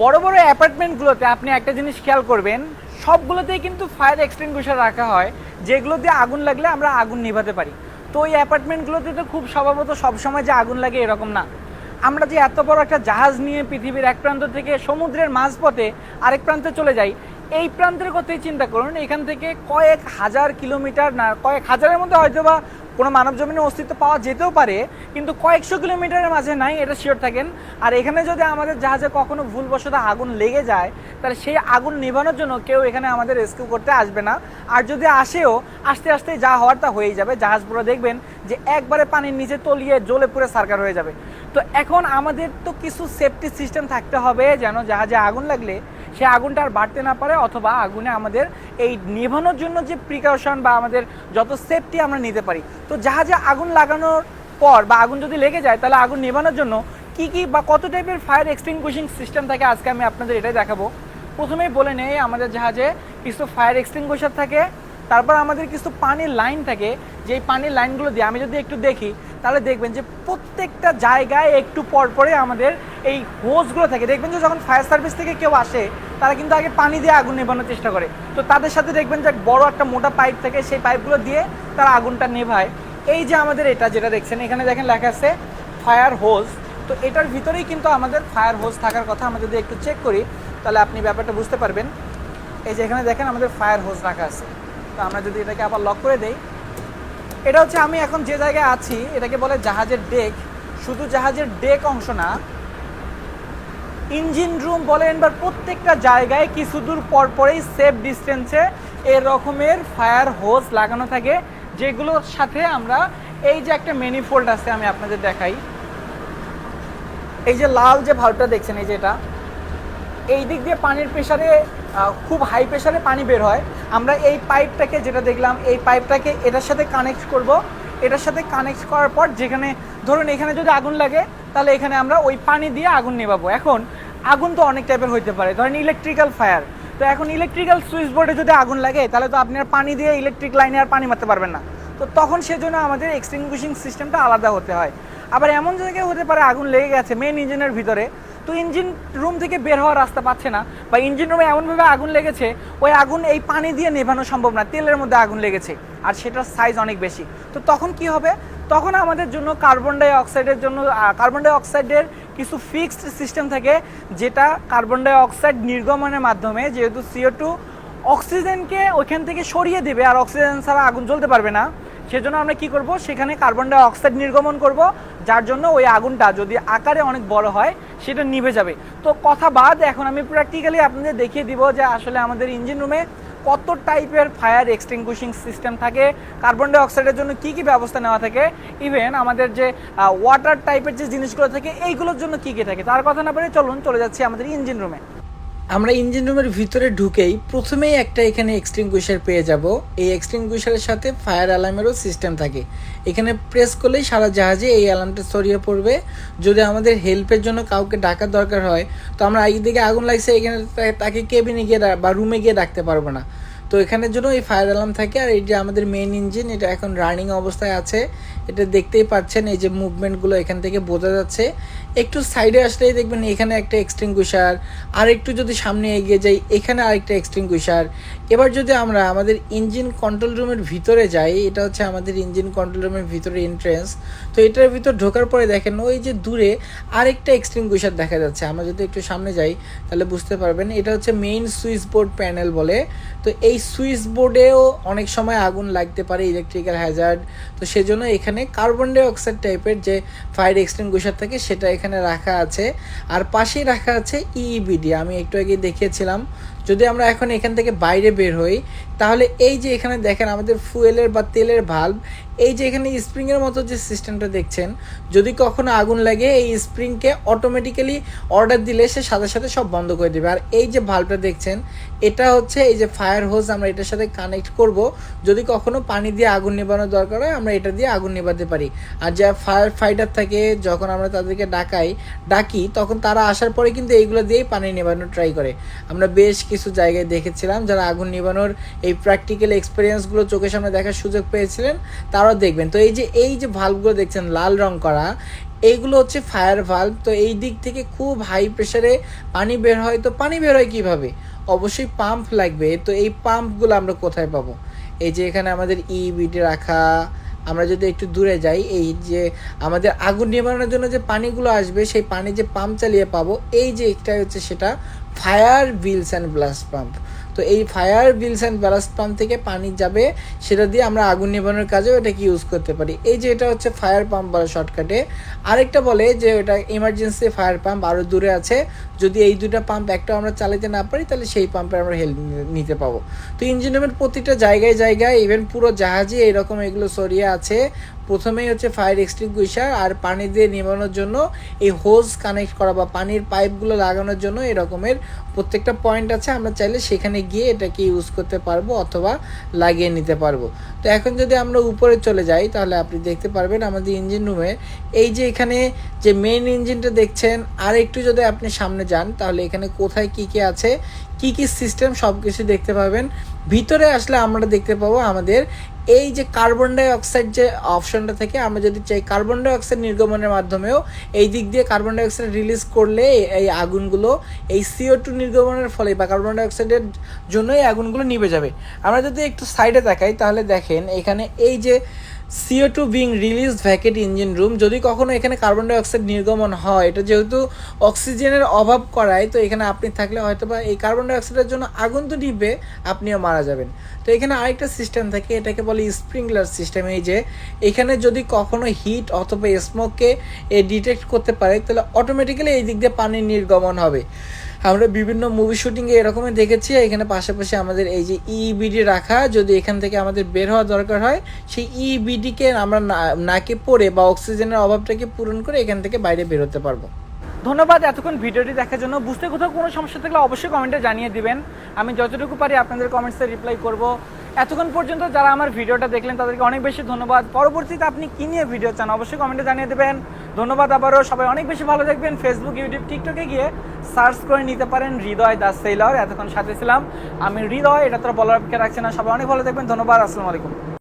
বড় বড় অ্যাপার্টমেন্টগুলোতে আপনি একটা জিনিস খেয়াল করবেন, সবগুলোতেই কিন্তু ফায়ার এক্সটিংগুইশার রাখা হয়, যেগুলো দিয়ে আগুন লাগলে আমরা আগুন নিভাতে পারি। তো ওই অ্যাপার্টমেন্টগুলোতে তো খুব স্বভাবত সবসময় যে আগুন লাগে এরকম না। আমরা যে এত বড় একটা জাহাজ নিয়ে পৃথিবীর এক প্রান্ত থেকে সমুদ্রের মাঝপথে আরেক প্রান্তে চলে যাই, এই প্রান্তের কথাই চিন্তা করুন। এখান থেকে কয়েক হাজার কিলোমিটার, না কয়েক হাজারের মধ্যে হয়তো বা কোনো মানব জমিনের অস্তিত্ব পাওয়া যেতেও পারে, কিন্তু কয়েকশো কিলোমিটারের মাঝে নাই, এটা শিওর থাকেন। আর এখানে যদি আমাদের জাহাজে কখনো ভুলবশত আগুন লেগে যায়, তাহলে সেই আগুন নিভানোর জন্য কেউ এখানে আমাদের রেস্কিউ করতে আসবে না। আর যদি আসেও, আস্তে আস্তে যা হওয়ার তা হয়েই যাবে। জাহাজ পুরো দেখবেন যে একবারে পানির নিচে তলিয়ে জ্বলে পুরো সারকার হয়ে যাবে। তো এখন আমাদের তো কিছু সেফটি সিস্টেম থাকতে হবে, যেন জাহাজে আগুন লাগলে সে আগুনটা আর বাড়তে না পারে, অথবা আগুনে আমাদের এই নেভানোর জন্য যে প্রিকশন বা আমাদের যত সেফটি আমরা নিতে পারি। তো জাহাজে আগুন লাগানোর পর বা আগুন যদি লেগে যায়, তাহলে আগুন নেভানোর জন্য কি কি বা কত টাইপের ফায়ার এক্সটিংগুইশিং সিস্টেম থাকে, আজকে আমি আপনাদের এটাই দেখাবো। প্রথমেই বলে নেই, আমাদের জাহাজে কিছু ফায়ার এক্সটিংগুইশার থাকে, তারপর আমাদের কিছু পানির লাইন থাকে। যেই পানির লাইনগুলো দিয়ে আমি যদি একটু দেখি, তাহলে দেখবেন যে প্রত্যেকটা জায়গায় একটু পরপরে আমাদের এই হোসগুলো থাকে। দেখবেন যে যখন ফায়ার সার্ভিস থেকে কেউ আসে, তারা কিন্তু আগে পানি দিয়ে আগুন নেভানোর চেষ্টা করে। তো তাদের সাথে দেখবেন যে বড় একটা মোটা পাইপ থাকে, সেই পাইপগুলো দিয়ে তারা আগুনটা নেভায়। এই যে আমাদের এটা যেটা দেখছেন, এখানে দেখেন লেখা আছে ফায়ার হোস। তো এটার ভিতরেই কিন্তু আমাদের ফায়ার হোস থাকার কথা। আমরা যদি একটু চেক করি, তাহলে আপনি ব্যাপারটা বুঝতে পারবেন। এই যে এখানে দেখেন আমাদের ফায়ার হোস রাখা আছে। তো আমরা যদি এটাকে আবার লক করে দেই, এটা হচ্ছে আমি এখন যে জায়গায় আছি, এটাকে বলে জাহাজের ডেক। শুধু জাহাজের ডেক অংশ না, ইঞ্জিন রুম বলেন বা প্রত্যেকটা জায়গায় কিছু দূর পরপরেই সেফ ডিস্টেন্সে এর রকমের ফায়ার হোস লাগানো থাকে, যেগুলোর সাথে আমরা এই যে একটা ম্যানিফোল্ড আছে, আমি আপনাদের দেখাই। এই যে লাল যে ভাল্বটা দেখছেন, এই যে এটা, এই দিক দিয়ে পানির প্রেসারে খুব হাই প্রেসারে পানি বের হয়। আমরা এই পাইপটাকে যেটা দেখলাম, এই পাইপটাকে এটার সাথে কানেক্ট করব। এটার সাথে কানেক্ট করার পর যেখানে ধরুন এখানে যদি আগুন লাগে, তাহলে এখানে আমরা ওই পানি দিয়ে আগুন নেভাবো। এখন আগুন তো অনেক টাইপের হইতে পারে, ধরেন ইলেকট্রিক্যাল ফায়ার। তো এখন ইলেকট্রিক্যাল সুইচ বোর্ডে যদি আগুন লাগে, তাহলে তো আপনি আর পানি দিয়ে ইলেকট্রিক লাইনে আর পানি মারতে পারবেন না। তো তখন সেজন্য আমাদের এক্সটিংগুইশিং সিস্টেমটা আলাদা হতে হয়। আবার এমন জায়গায় হতে পারে আগুন লেগে গেছে মেন ইঞ্জিনের ভিতরে, তো ইঞ্জিন রুম থেকে বের হওয়ার রাস্তা পাচ্ছে না, বা ইঞ্জিন রুমে এমনভাবে আগুন লেগেছে ওই আগুন এই পানি দিয়ে নেভানো সম্ভব না, তেলের মধ্যে আগুন লেগেছে আর সেটার সাইজ অনেক বেশি। তো তখন কি হবে? তখন আমাদের জন্য কার্বন ডাই অক্সাইডের কিছু ফিক্সড সিস্টেম থাকে, যেটা কার্বন ডাই অক্সাইড নির্গমনের মাধ্যমে, যেহেতু CO2 অক্সিজেনকে ওইখান থেকে সরিয়ে দেবে আর অক্সিজেন ছাড়া আগুন জ্বলতে পারবে না, সেজন্য আমরা কি করব, সেখানে কার্বন ডাই অক্সাইড নির্গমন করব, যার জন্য ওই আগুনটা যদি আকারে অনেক বড় হয় সেটা নিভে যাবে। তো কথা বাদ, এখন আমি প্র্যাকটিক্যালি আপনাদের দেখিয়ে দিব যে আসলে আমাদের ইঞ্জিন রুমে কত টাইপের ফায়ার এক্সটিংগুইশিং সিস্টেম থাকে, কার্বন ডাই অক্সাইডের জন্য কি কি ব্যবস্থা নেওয়া থাকে, ইভেন আমাদের যে ওয়াটার টাইপের যে জিনিসগুলো থাকে এইগুলোর জন্য কি কি থাকে। তার কথা না বলে চলুন চলে যাচ্ছি আমাদের ইঞ্জিন রুমে। আমরা ইঞ্জিন রুমের ভিতরে ঢুকেই প্রথমেই একটা এখানে এক্সটিংগুইশার পেয়ে যাব। এই এক্সটিংগুইশারের সাথে ফায়ার অ্যালার্মেরও সিস্টেম থাকে। এখানে প্রেস করলেই সারা জাহাজে এই অ্যালার্মটা ছড়িয়ে পড়বে। যদি আমাদের হেল্পের জন্য কাউকে ডাকার দরকার হয়, তো আমরা এই দিকে আগুন লাগছে, এখানে তাকে কেবিনে গিয়ে বা রুমে গিয়ে ডাকতে পারবো না। তো এখানের জন্য এই ফায়ার অ্যালার্ম থাকে। আর এই যে আমাদের মেইন ইঞ্জিন, এটা এখন রানিং অবস্থায় আছে, এটা দেখতেই পাচ্ছেন। এই যে মুভমেন্টগুলো এখান থেকে বোঝা যাচ্ছে। একটু সাইডে আসলেই দেখবেন এখানে একটা এক্সটিংগুইশার, আর একটু যদি সামনে এগিয়ে যাই এখানে আরেকটা এক্সটিংগুইশার। এবার যদি আমরা আমাদের ইঞ্জিন কন্ট্রোল রুমের ভিতরে যাই, এটা হচ্ছে আমাদের ইঞ্জিন কন্ট্রোল রুমের ভিতরে এন্ট্রেন্স। তো এটার ভিতর ঢোকার পরে দেখেন ওই যে দূরে আরেকটা এক্সটিংগুইশার দেখা যাচ্ছে। আমরা যদি একটু সামনে যাই তাহলে বুঝতে পারবেন, এটা হচ্ছে মেইন সুইচ বোর্ড প্যানেল বলে। তো এই সুইচ বোর্ডেও অনেক সময় আগুন লাগতে পারে, ইলেকট্রিক্যাল হ্যাজার্ড। তো সেজন্য এখানে কার্বন ডাই অক্সাইড টাইপের যে ফায়ার এক্সটিংগুইশার থাকে সেটা এখানে রাখা আছে। আর পাশেই রাখা আছে ইইবিডি, আমি একটু আগে দেখিয়েছিলাম। যদি আমরা এখন এখান থেকে বাইরে বের হই, তাহলে এই যে এখানে দেখেন আমাদের ফুয়েলের বা তেলের ভাল্ব, এই যে এখানে স্প্রিংয়ের মতো যে সিস্টেমটা দেখছেন, যদি কখনো আগুন লাগে এই স্প্রিংকে অটোমেটিক্যালি অর্ডার দিলে সে সাথে সাথে সব বন্ধ করে দেবে। আর এই যে ভাল্বটা দেখছেন, এটা হচ্ছে এই যে ফায়ার হোজ, আমরা এটার সাথে কানেক্ট করব। যদি কখনো পানি দিয়ে আগুন নেভানোর দরকার হয়, আমরা এটা দিয়ে আগুন নেভাতে পারি। আর যা ফায়ার ফাইটার থাকে, যখন আমরা তাদেরকে ডাকি তখন তারা আসার পরে কিন্তু এইগুলো দিয়েই পানি নেভানোর ট্রাই করে। আমরা বেশ কিছু জায়গায় দেখেছিলাম যারা আগুন নেভানোর এই প্র্যাকটিক্যাল এক্সপিরিয়েন্সগুলো চোখের সামনে দেখার সুযোগ পেয়েছিলেন, তারাও দেখবেন। তো এই যে ভাল্বগুলো দেখছেন লাল রং করা, এইগুলো হচ্ছে ফায়ার ভালভ। তো এই দিক থেকে খুব হাই প্রেশারে পানি বের হয়। তো পানি বের হয় কীভাবে? অবশ্যই পাম্প লাগবে। তো এই পাম্পগুলো আমরা কোথায় পাবো? এই যে এখানে আমাদের ইবিডি রাখা। আমরা যদি একটু দূরে যাই, এই যে আমাদের আগুন নিবানোর জন্য যে পানিগুলো আসবে, সেই পানি যে পাম্প চালিয়ে পাবো, এই যে একটা হচ্ছে সেটা fire wheels and blast pump. তো এই fire wheels and blast pump থেকে পানি যাবে, সেটা দিয়ে আমরা আগুন নিবানোর কাজেও এটাকে ইউজ করতে পারি। এই যে এটা হচ্ছে ফায়ার পাম্প বলে শর্টকাটে। আরেকটা বলে যে ওটা ইমার্জেন্সি ফায়ার পাম্প, আরও দূরে আছে। যদি এই দুটো পাম্প একটা আমরা চালাতে না পারি, তাহলে সেই পাম্পে আমরা হেল্প নিতে পাবো। তো ইঞ্জিন রুমের প্রতিটা জায়গায় জায়গায়, ইভেন পুরো জাহাজে এরকম এগুলো সরিয়ে আছে। প্রথমেই হচ্ছে ফায়ার এক্সটিংগুইশার, আর পানি দিয়ে নেভানোর জন্য এই হোজ কানেক্ট করা বা পানির পাইপগুলো লাগানোর জন্য এরকমের প্রত্যেকটা পয়েন্ট আছে। আমরা চাইলে সেখানে গিয়ে এটাকে ইউজ করতে পারবো অথবা লাগিয়ে নিতে পারবো। তো এখন যদি আমরা উপরে চলে যাই, তাহলে আপনি দেখতে পারবেন আমাদের ইঞ্জিন রুমে এই যে এখানে যে মেইন ইঞ্জিনটা দেখছেন, আর একটু যদি আপনি সামনে যান, তাহলে এখানে কোথায় কী কী আছে, কী কী সিস্টেম, সব কিছু দেখতে পাবেন। ভিতরে আসলে আমরা দেখতে পাবো আমাদের এই যে কার্বন ডাই অক্সাইড যে অপশনটা থেকে, আমরা যদি চাই কার্বন ডাই অক্সাইড নির্গমনের মাধ্যমেও এই দিক দিয়ে কার্বন ডাই অক্সাইড রিলিজ করলে এই আগুনগুলো এই CO2 নির্গমনের ফলে বা কার্বন ডাই অক্সাইডের জন্য এই আগুনগুলো নিভে যাবে। আমরা যদি একটু সাইডে তাকাই, তাহলে দেখেন এখানে এই যে CO2 being release ভ্যাকেট engine room, যদি কখনো এখানে কার্বন ডাই অক্সাইড নির্গমন হয়, এটা যেহেতু অক্সিজেনের অভাব করায়, তো এখানে আপনি থাকলে হয়তো বা এই কার্বন ডাই অক্সাইডের জন্য আগুন তো নিভবে, আপনিও মারা যাবেন। তো এখানে আরেকটা সিস্টেম থাকে, এটাকে বলে স্প্রিংলার সিস্টেম। এই যে এখানে যদি কখনো হিট অথবা স্মোককে ডিটেক্ট করতে পারে, তাহলে অটোমেটিক্যালি এই দিক দিয়ে পানির নির্গমন হবে। আমরা বিভিন্ন মুভি শুটিংয়ে এরকমই দেখেছি। এখানে পাশাপাশি আমাদের এই যে ইবিডি রাখা, যদি এখান থেকে আমাদের বের হওয়া দরকার হয়, সেই ইবিডিকে আমরা নাকে পড়ে বা অক্সিজেনের অভাবটাকে পূরণ করে এখান থেকে বাইরে বের হতে পারবো। ধন্যবাদ এতক্ষণ ভিডিওটি দেখার জন্য। বুঝতে কোথাও কোনো সমস্যা থাকলে অবশ্যই কমেন্টে জানিয়ে দিবেন, আমি যতটুকু পারি আপনাদের কমেন্টসে রিপ্লাই করব। এতক্ষণ পর্যন্ত যারা আমার ভিডিওটা দেখলেন তাদেরকে অনেক বেশি ধন্যবাদ। পরবর্তীতে আপনি কী নিয়ে ভিডিও চান অবশ্যই কমেন্টে জানিয়ে দেবেন। ধন্যবাদ আবারও, সবাই অনেক বেশি ভালো থাকবেন। ফেসবুক, ইউটিউব, টিকটকে গিয়ে সার্চ করে নিতে পারেন হৃদয় দ্য সেলর। এতক্ষণ সাথে ছিলাম আমি হৃদয়, এটা তো বলার অপেক্ষা রাখছে না। সবাই অনেক ভালো থাকবেন, ধন্যবাদ, আসসালামু আলাইকুম।